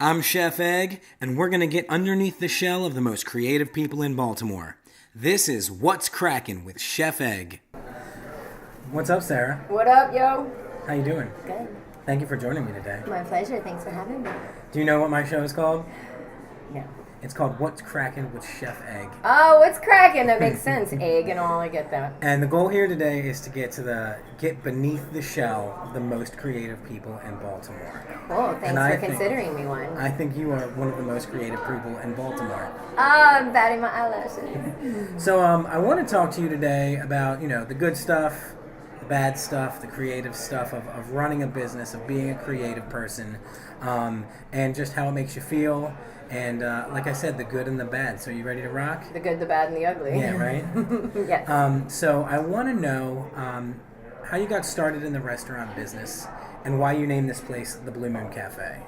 I'm Chef Egg, and we're going to get underneath the shell of the most creative people in Baltimore. This is What's Crackin' with Chef Egg. What's up, Sarah? What up, yo? How you doing? Good. Thank you for joining me today. My pleasure. Thanks for having me. Do you know what my show is called? No. It's called What's Crackin' with Chef Egg. Oh, what's cracking? That makes sense. Egg and all, I get that. And the goal here today is to get beneath the shell of the most creative people in Baltimore. Cool. Thanks for considering me one. I think you are one of the most creative people in Baltimore. I'm batting my eyelashes. So I want to talk to you today about, the good stuff, the bad stuff, the creative stuff of running a business, of being a creative person, and just how it makes you feel. And like I said, the good and the bad. So you ready to rock? The good, the bad, and the ugly. Yeah, right? Yes. So I want to know how you got started in the restaurant business and why you named this place the Bloomin Cafe.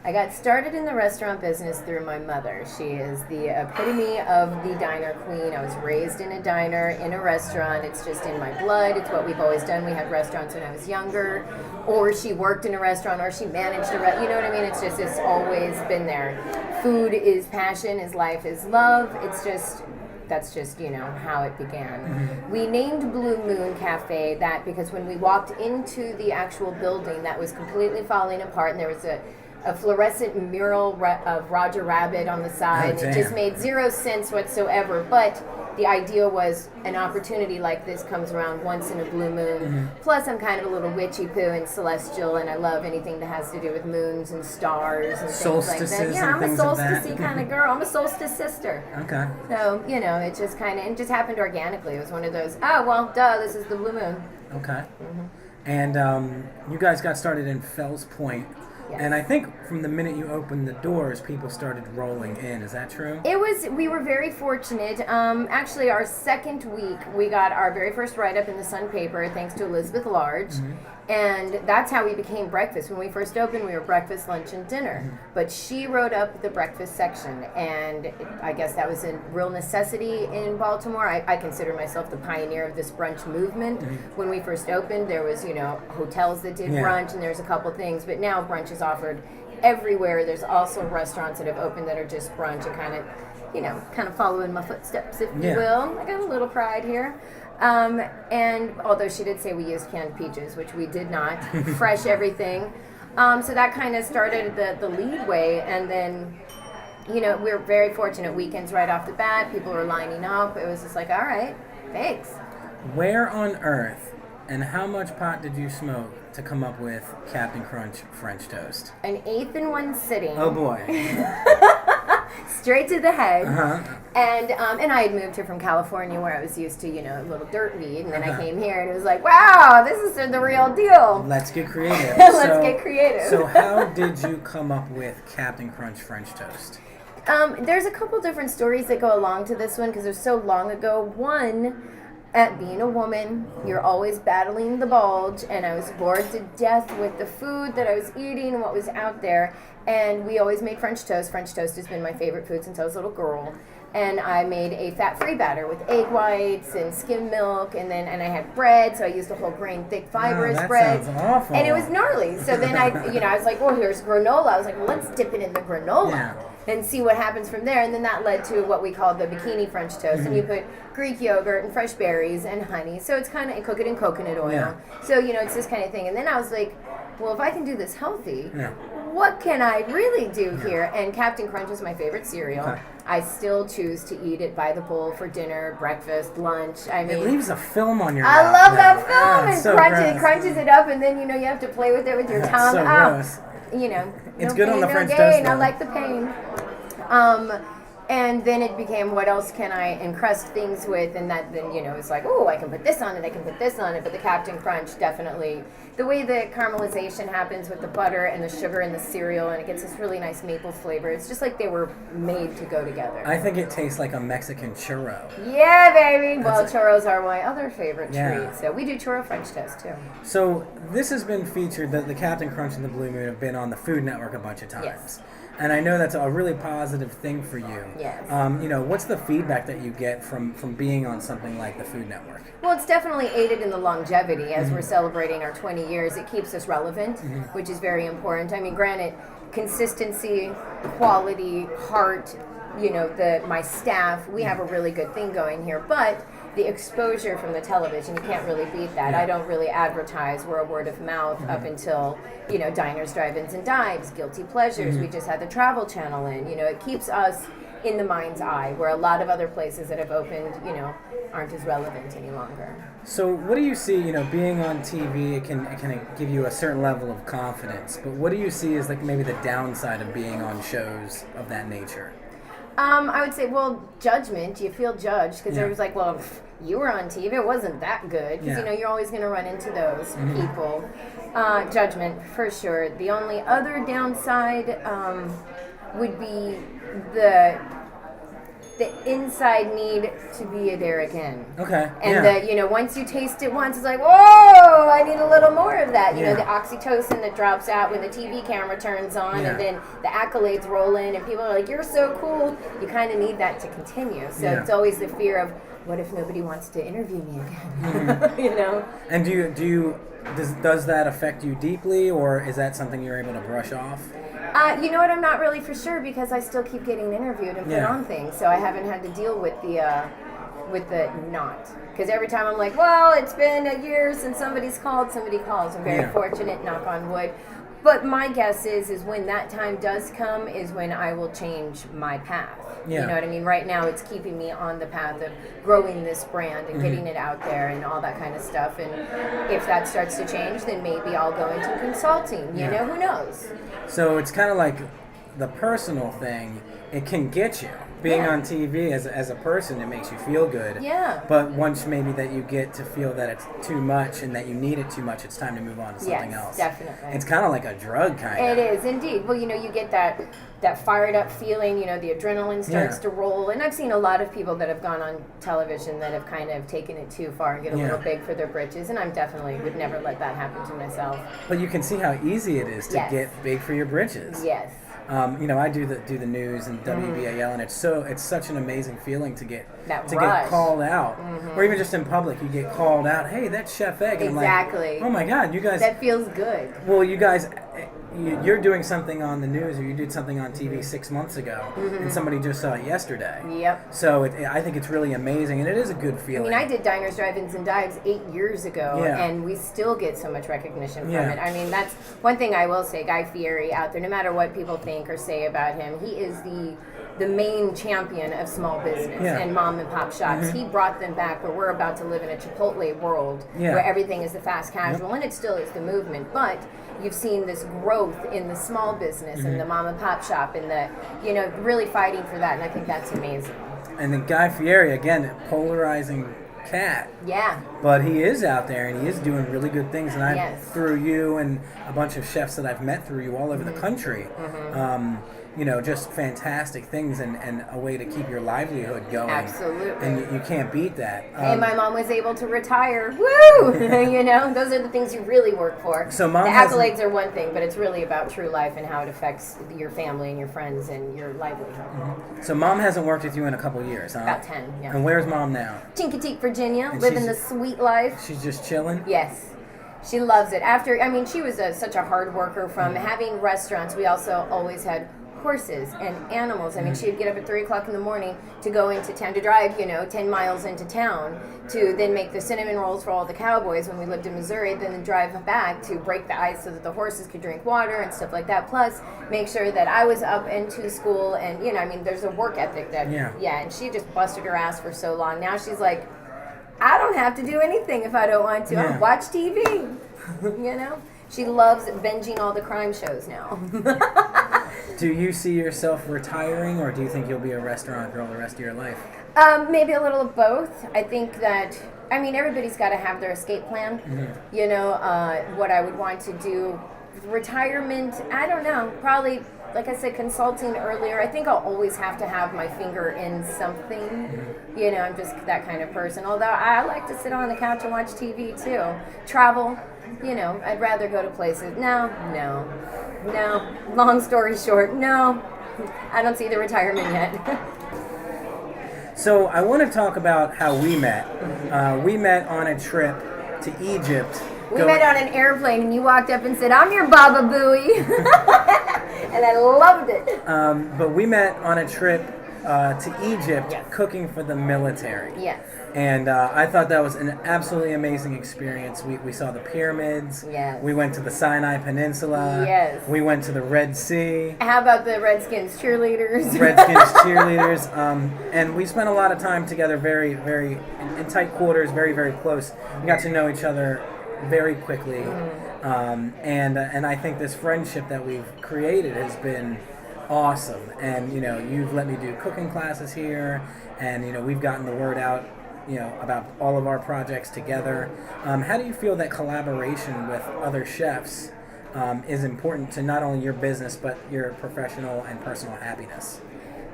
I got started in the restaurant business through my mother. She is the epitome of the diner queen. I was raised in a diner, in a restaurant. It's just in my blood. It's what we've always done. We had restaurants when I was younger, or she worked in a restaurant, or she managed a restaurant. You know what I mean? It's always been there. Food is passion, is life, is love. That's just, how it began. Mm-hmm. We named Blue Moon Cafe that because when we walked into the actual building, that was completely falling apart, and there was a fluorescent mural of Roger Rabbit on the side. Oh, it just made zero sense whatsoever. But the idea was an opportunity like this comes around once in a blue moon. Mm-hmm. Plus, I'm kind of a little witchy-poo and celestial, and I love anything that has to do with moons and stars and solstices things like that. Yeah, I'm a solstice-y kind of girl. I'm a solstice sister. Okay. So, it just it just happened organically. It was one of those, this is the blue moon. Okay. Mm-hmm. And you guys got started in Fells Point. Yes. And I think from the minute you opened the doors, people started rolling in. Is that true? We were very fortunate. Actually, our second week, we got our very first write-up in the Sun paper, thanks to Elizabeth Large. Mm-hmm. And that's how we became breakfast. When we first opened, we were breakfast, lunch, and dinner. Mm-hmm. But she wrote up the breakfast section. And I guess that was a real necessity in Baltimore. I consider myself the pioneer of this brunch movement. Mm-hmm. When we first opened, there was, hotels that did brunch, and there's a couple things. But now brunch is offered everywhere. There's also restaurants that have opened that are just brunch and kind of following my footsteps, if you will. I got a little pride here. And although she did say we used canned peaches, which we did not, fresh everything. So that kind of started the lead way. And then, we were very fortunate. Weekends right off the bat, people were lining up. It was just like, all right, thanks. Where on earth and how much pot did you smoke to come up with Captain Crunch French Toast? An eighth in one sitting. Oh boy. Straight to the head. Uh-huh. And I had moved here from California where I was used to, a little dirt weed. And then I came here and it was like, wow, this is the real deal. Let's get creative. Get creative. So how did you come up with Captain Crunch French Toast? There's a couple different stories that go along to this one because it was so long ago. One, at being a woman, you're always battling the bulge, and I was bored to death with the food that I was eating and what was out there, and we always made French toast. French toast has been my favorite food since I was a little girl, and I made a fat-free batter with egg whites and skim milk, and I had bread, so I used a whole grain, thick, fibrous bread. Sounds awful. And it was gnarly. So then I was like, well, here's granola. I was like, well, let's dip it in the granola. Yeah. And see what happens from there. And then that led to what we call the bikini French toast. Mm-hmm. And you put Greek yogurt and fresh berries and honey. So it's kind of, cook it in coconut oil. Yeah. So, it's this kind of thing. And then I was like, well, if I can do this healthy, what can I really do here? And Captain Crunch is my favorite cereal. Okay. I still choose to eat it by the bowl for dinner, breakfast, lunch. It leaves a film on your mouth. I love that film. And so crunches it up. And then, you have to play with it with your tongue. So gross. It's good on the French toast. I like the pain. And then it became, what else can I encrust things with? And that then, it's like, oh, I can put this on it, I can put this on it. But the Captain Crunch, definitely, the way the caramelization happens with the butter and the sugar and the cereal, and it gets this really nice maple flavor. It's just like they were made to go together. I think it tastes like a Mexican churro. Yeah, baby. Churros are my other favorite treat. So we do churro French toast, too. So this has been featured, the Captain Crunch and the Blue Moon have been on the Food Network a bunch of times. Yes. And I know that's a really positive thing for you. Yes. What's the feedback that you get from being on something like the Food Network? Well, it's definitely aided in the longevity. As we're celebrating our 20 years, it keeps us relevant, which is very important. I mean, granted, consistency, quality, heart, my staff, we have a really good thing going here. But the exposure from the television, you can't really beat that. I don't really advertise. We're a word of mouth up until, diners, drive-ins, and dives, guilty pleasures. We just had the Travel Channel in. it keeps us in the mind's eye, where a lot of other places that have opened, aren't as relevant any longer. So what do you see, being on TV, it can give you a certain level of confidence, but what do you see as like maybe the downside of being on shows of that nature? I would say, judgment. You feel judged because everyone's like, well, you were on TV, it wasn't that good. Because, you're always going to run into those people. Judgment, for sure. The only other downside would be the inside need to be there again. Okay. And once you taste it once, it's like, whoa, I need a little more of that. The oxytocin that drops out when the TV camera turns on, and then the accolades roll in, and people are like, you're so cool. You kind of need that to continue. So it's always the fear of, what if nobody wants to interview me again? And does that affect you deeply, or is that something you're able to brush off? You know what? I'm not really for sure, because I still keep getting interviewed and put on things, so I haven't had to deal with the not. Because every time I'm like, well, it's been a year since somebody calls. I'm very fortunate, knock on wood. But my guess is when that time does come is when I will change my path. You know what I mean? Right now it's keeping me on the path of growing this brand and getting it out there and all that kind of stuff. And if that starts to change, then maybe I'll go into consulting. Who knows? So it's kind of like the personal thing. It can get you. Being on TV as a person, it makes you feel good. Yeah. But once maybe that you get to feel that it's too much and that you need it too much, it's time to move on to something else. Definitely. It's kind of like a drug, kind of. It is, indeed. Well, you get that fired up feeling, the adrenaline starts to roll. And I've seen a lot of people that have gone on television that have kind of taken it too far and get a little big for their britches. And I definitely would never let that happen to myself. But you can see how easy it is to get big for your britches. Yes. I do the news and WBAL, and it's such an amazing feeling to get called out, or even just in public, you get called out. Hey, that's Chef Egg. And exactly. I'm like, oh my God, you guys. That feels good. Well, you guys, you're doing something on the news, or you did something on TV 6 months ago, and somebody just saw it yesterday. Yep. So I think it's really amazing, and it is a good feeling. I did Diners, Drive-Ins, and Dives 8 years ago, and we still get so much recognition from it. That's one thing I will say. Guy Fieri out there, no matter what people think or say about him, he is the main champion of small business and mom and pop shops. He brought them back where we're about to live in a Chipotle world where everything is the fast casual, and it still is the movement. But you've seen this growth in the small business and the mom and pop shop and the, really fighting for that. And I think that's amazing. And then Guy Fieri, again, polarizing cat. Yeah. But he is out there and he is doing really good things. And through you and a bunch of chefs that I've met through you all over the country, just fantastic things and a way to keep your livelihood going. Absolutely. And you can't beat that. And my mom was able to retire. Woo! Those are the things you really work for. So the accolades are one thing, but it's really about true life and how it affects your family and your friends and your livelihood. Mm-hmm. So mom hasn't worked with you in a couple years, huh? About 10, yeah. And where's mom now? Chincoteague, Virginia, living the sweet life. She's just chilling? Yes. She loves it. She was such a hard worker. From having restaurants, we also always had horses and animals. She'd get up at 3 o'clock in the morning to go into town, to drive, 10 miles into town, to then make the cinnamon rolls for all the cowboys when we lived in Missouri, then drive back to break the ice so that the horses could drink water and stuff like that. Plus, make sure that I was up and to school, and, there's a work ethic that, and she just busted her ass for so long. Now she's like, I don't have to do anything if I don't want to. I'll watch TV, She loves binging all the crime shows now. Do you see yourself retiring, or do you think you'll be a restaurant girl the rest of your life? Maybe a little of both. I think that, everybody's got to have their escape plan. What I would want to do. Retirement, I don't know. Probably, like I said, consulting earlier. I think I'll always have to have my finger in something. I'm just that kind of person. Although I like to sit on the couch and watch TV too. Travel. I'd rather go to places. No. Long story short, no. I don't see the retirement yet. So I want to talk about how we met. We met on a trip to Egypt. We met on an airplane, and you walked up and said, I'm your Baba Booey. And I loved it. But we met on a trip to Egypt, cooking for the military. Yes. And I thought that was an absolutely amazing experience. We saw the pyramids. Yes. We went to the Sinai Peninsula. Yes. We went to the Red Sea. How about the Redskins cheerleaders? Redskins cheerleaders. And we spent a lot of time together, very, very in tight quarters, very, very close. We got to know each other very quickly. And I think this friendship that we've created has been awesome. And, you know, you've let me do cooking classes here. And, you know, we've gotten the word out, you know, about all of our projects together. How do you feel that collaboration with other chefs is important to not only your business but your professional and personal happiness?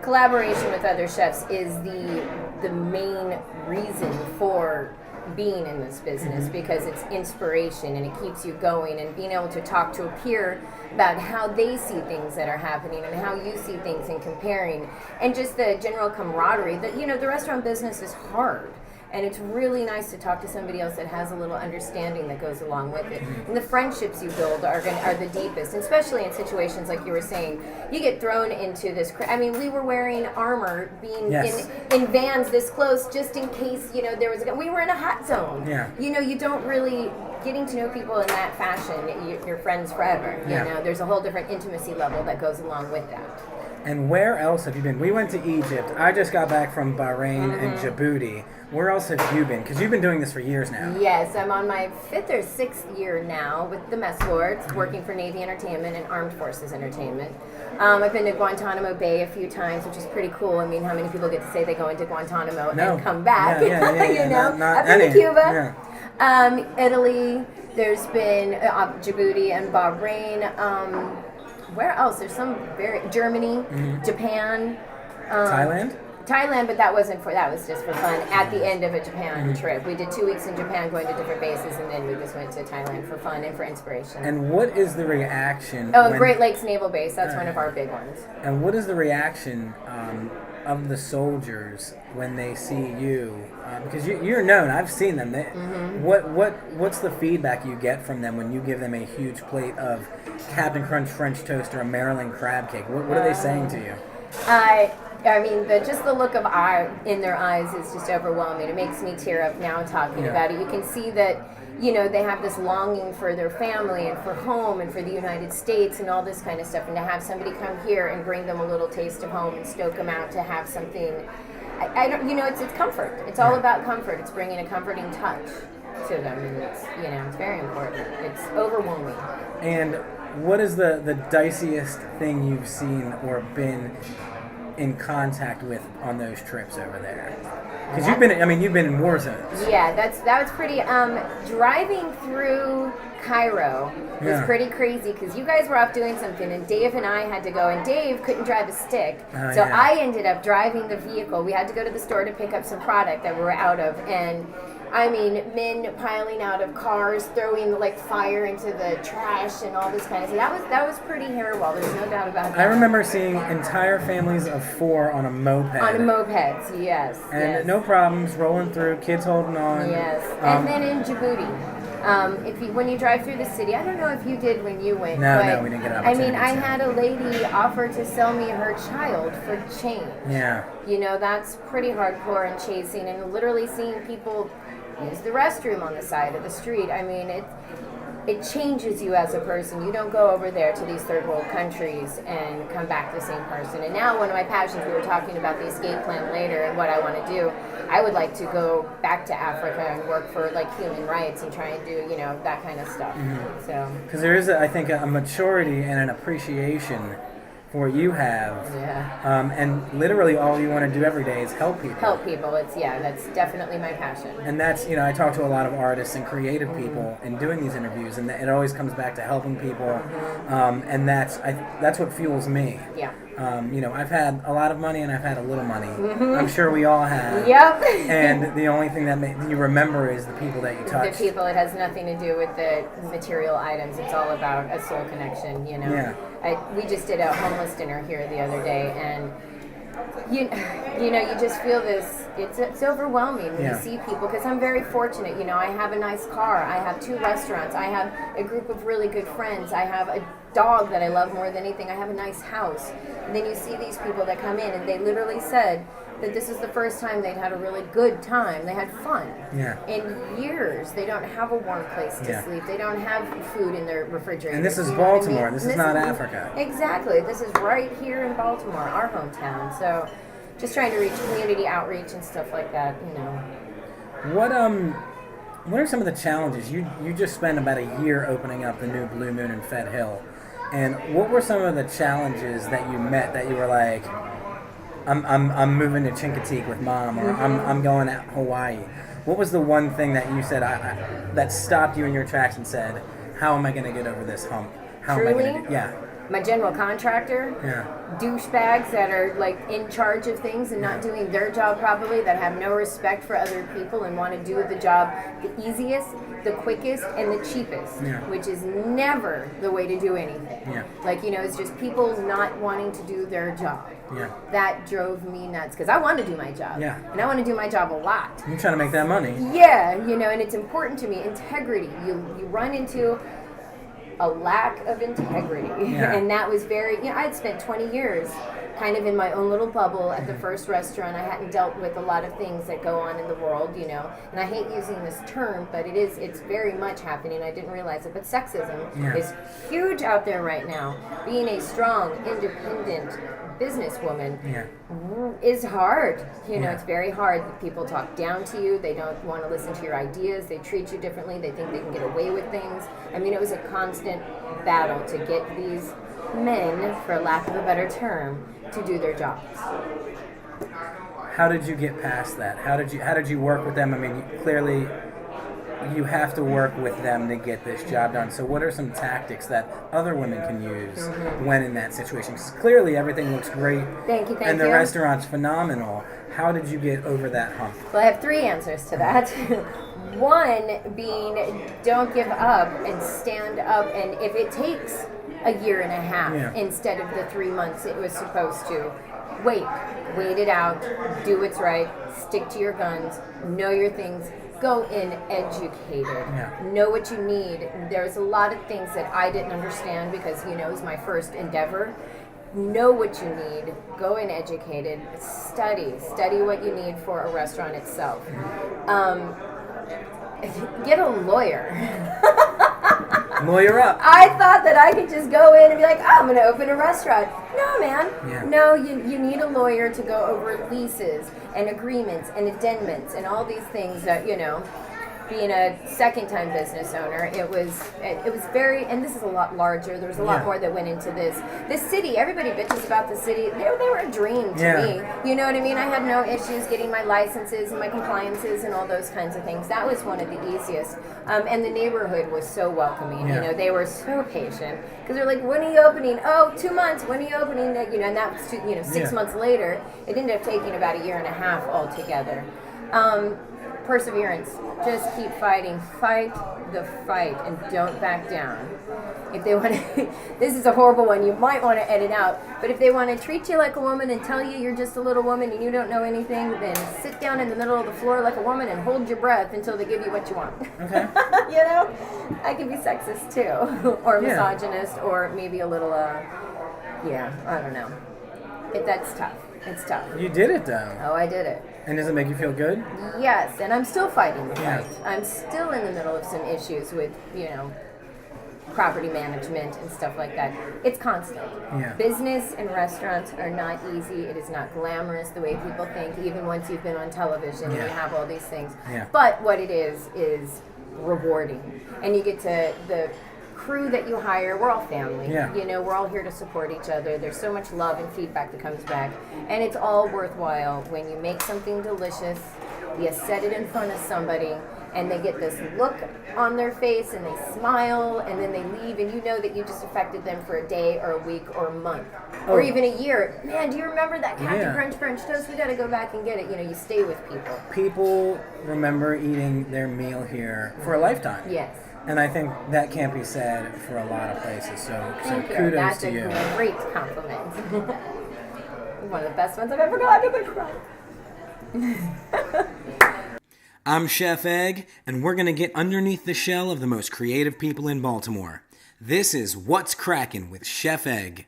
Collaboration with other chefs is the main reason for being in this business, because it's inspiration and it keeps you going, and being able to talk to a peer about how they see things that are happening and how you see things, and comparing, and just the general camaraderie. That, you know, the restaurant business is hard. And it's really nice to talk to somebody else that has a little understanding that goes along with it. And the friendships you build are the deepest, especially in situations like you were saying. You get thrown into this. I mean, we were wearing armor, being in vans this close, just in case, you know, there was. We were in a hot zone. Yeah. You know, you don't really getting to know people in that fashion. You're friends forever. You know, there's a whole different intimacy level that goes along with that. And where else have you been? We went to Egypt. I just got back from Bahrain and Djibouti. Where else have you been? Because you've been doing this for years now. Yes, I'm on my 5th or 6th year now with the Mess Lords, working for Navy Entertainment and Armed Forces Entertainment. I've been to Guantanamo Bay a few times, which is pretty cool. I mean, how many people get to say they go into Guantanamo and come back? You know, not I've been to Cuba, Italy. There's been Djibouti and Bahrain. Where else? There's some Germany, Japan, Thailand, but that was just for fun. At the end of a Japan trip, we did 2 weeks in Japan, going to different bases, and then we just went to Thailand for fun and for inspiration. And what is the reaction? Great Lakes Naval Base. That's one of our big ones. And what is the reaction of the soldiers when they see you? Because you're known. I've seen them. What's the feedback you get from them when you give them a huge plate of Captain Crunch French toast or a Maryland crab cake? What are they saying to you? I mean, just the look of in their eyes is just overwhelming. It makes me tear up now talking about it. You can see that, you know, they have this longing for their family and for home and for the United States and all this kind of stuff. And to have somebody come here and bring them a little taste of home and stoke them out to have something, I don't, you know, it's comfort. It's all about comfort. It's bringing a comforting touch to them, and it's, you know, it's very important. It's overwhelming. And what is the diciest thing you've seen or been in contact with on those trips over there? Because you've been in war zones. Yeah, that was pretty. Driving through Cairo was pretty crazy, because you guys were off doing something, and Dave and I had to go, and Dave couldn't drive a stick, so I ended up driving the vehicle. We had to go to the store to pick up some product that we were out of, and I mean, men piling out of cars, throwing like fire into the trash and all this kind of stuff. That was pretty hair-well. There's no doubt about that. I remember seeing entire families of 4 on a moped. On mopeds, yes. And no problems, rolling through, kids holding on. Yes. And then in Djibouti, when you drive through the city, I don't know if you did when you went. No, we didn't get an opportunity. I mean, I had a lady offer to sell me her child for change. Yeah. You know, that's pretty hardcore and chasing, and literally seeing people use the restroom on the side of the street. I mean, it changes you as a person. You don't go over there to these third world countries and come back the same person. And now one of my passions, we were talking about the escape plan later and what I want to do. I would like to go back to Africa and work for like human rights and try and do, you know, that kind of stuff. So because there is, I think, a maturity and an appreciation for what you have, and literally all you want to do every day is help people. Help people. That's definitely my passion. And that's, you know, I talk to a lot of artists and creative people in doing these interviews, and it always comes back to helping people, and that's what fuels me. Yeah. You know, I've had a lot of money and I've had a little money. I'm sure we all have. Yep. And the only thing that you remember is the people that you touch. The people. It has nothing to do with the material items. It's all about a soul connection, you know. Yeah. We just did a homeless dinner here the other day, and you know, you just feel this. It's overwhelming when you see people, because I'm very fortunate. You know, I have a nice car. I have 2 restaurants. I have a group of really good friends. I have dog that I love more than anything. I have a nice house. And then you see these people that come in and they literally said that this is the first time they'd had a really good time. They had fun. Yeah. In years, they don't have a warm place to sleep. They don't have food in their refrigerator. And this is Baltimore. This is not Africa. Exactly. This is right here in Baltimore, our hometown. So just trying to reach community outreach and stuff like that, you know. What are some of the challenges? You just spent about a year opening up the new Blue Moon in Fed Hill. And what were some of the challenges that you met that you were like, I'm moving to Chincoteague with Mom, or I'm going to Hawaii? What was the one thing that you said that stopped you in your tracks and said, how am I going to get over this hump? How am I going to do? Yeah. My general contractor, douchebags that are like in charge of things and not doing their job properly, that have no respect for other people and want to do the job the easiest, the quickest, and the cheapest, which is never the way to do anything. Yeah. Like, you know, it's just people not wanting to do their job. Yeah. That drove me nuts because I want to do my job. Yeah. And I want to do my job a lot. You're trying to make that money. Yeah, you know, and it's important to me. Integrity. You run into a lack of integrity. Yeah. And that was very, you know, I had spent 20 years kind of in my own little bubble at the first restaurant. I hadn't dealt with a lot of things that go on in the world, you know, and I hate using this term, but it's very much happening. I didn't realize it, but sexism is huge out there right now. Being a strong, independent businesswoman is hard. You know, it's very hard. People talk down to you. They don't want to listen to your ideas. They treat you differently. They think they can get away with things. I mean, it was a constant battle to get these men, for lack of a better term, to do their jobs. How did you get past that? How did you work with them? I mean, clearly you have to work with them to get this job done. So what are some tactics that other women can use when in that situation? Because clearly everything looks great. Thank you. And the restaurant's phenomenal. How did you get over that hump? Well, I have 3 answers to that. One being, don't give up and stand up, and if it takes a year and a half instead of the 3 months it was supposed to, wait it out, do what's right, stick to your guns, know your things, go in educated, know what you need. There's a lot of things that I didn't understand because, you know, it was my first endeavor. Know what you need, go in educated, study what you need for a restaurant itself. Get a lawyer. Lawyer up. I thought that I could just go in and be like, oh, I'm going to open a restaurant. No, man. Yeah. No, you need a lawyer to go over leases and agreements and addendums and all these things that, you know, being a second-time business owner, it was very, and this is a lot larger. There was a lot more that went into this. This city, everybody bitches about the city. They were a dream to me. You know what I mean? I had no issues getting my licenses and my compliances and all those kinds of things. That was one of the easiest. And the neighborhood was so welcoming. You know, they were so patient because they're like, when are you opening? Oh, 2 months. When are you opening? You know, and that was 6 months later. It ended up taking about a year and a half altogether. Perseverance. Just keep fighting. Fight the fight and don't back down. If they want to, this is a horrible one, you might want to edit out, but if they want to treat you like a woman and tell you you're just a little woman and you don't know anything, then sit down in the middle of the floor like a woman and hold your breath until they give you what you want. Okay. You know? I can be sexist too, or misogynist, or maybe a little, I don't know. That's tough. It's tough. You did it though. Oh, I did it. And does it make you feel good? Yes, and I'm still fighting the fight. I'm still in the middle of some issues with, you know, property management and stuff like that. It's constant. Yeah. Business and restaurants are not easy. It is not glamorous the way people think, even once you've been on television and you have all these things. Yeah. But what it is rewarding. And you get to the crew that you hire, we're all family. Yeah. You know, we're all here to support each other. There's so much love and feedback that comes back. And it's all worthwhile when you make something delicious, you set it in front of somebody, and they get this look on their face, and they smile, and then they leave, and you know that you just affected them for a day or a week or a month or even a year. Man, do you remember that Captain Crunch French toast? We got to go back and get it. You know, you stay with people. People remember eating their meal here for a lifetime. Yes. And I think that can't be said for a lot of places. So kudos to you. That's a great compliment. One of the best ones I've ever gotten. I'm Chef Egg, and we're going to get underneath the shell of the most creative people in Baltimore. This is What's Crackin' with Chef Egg.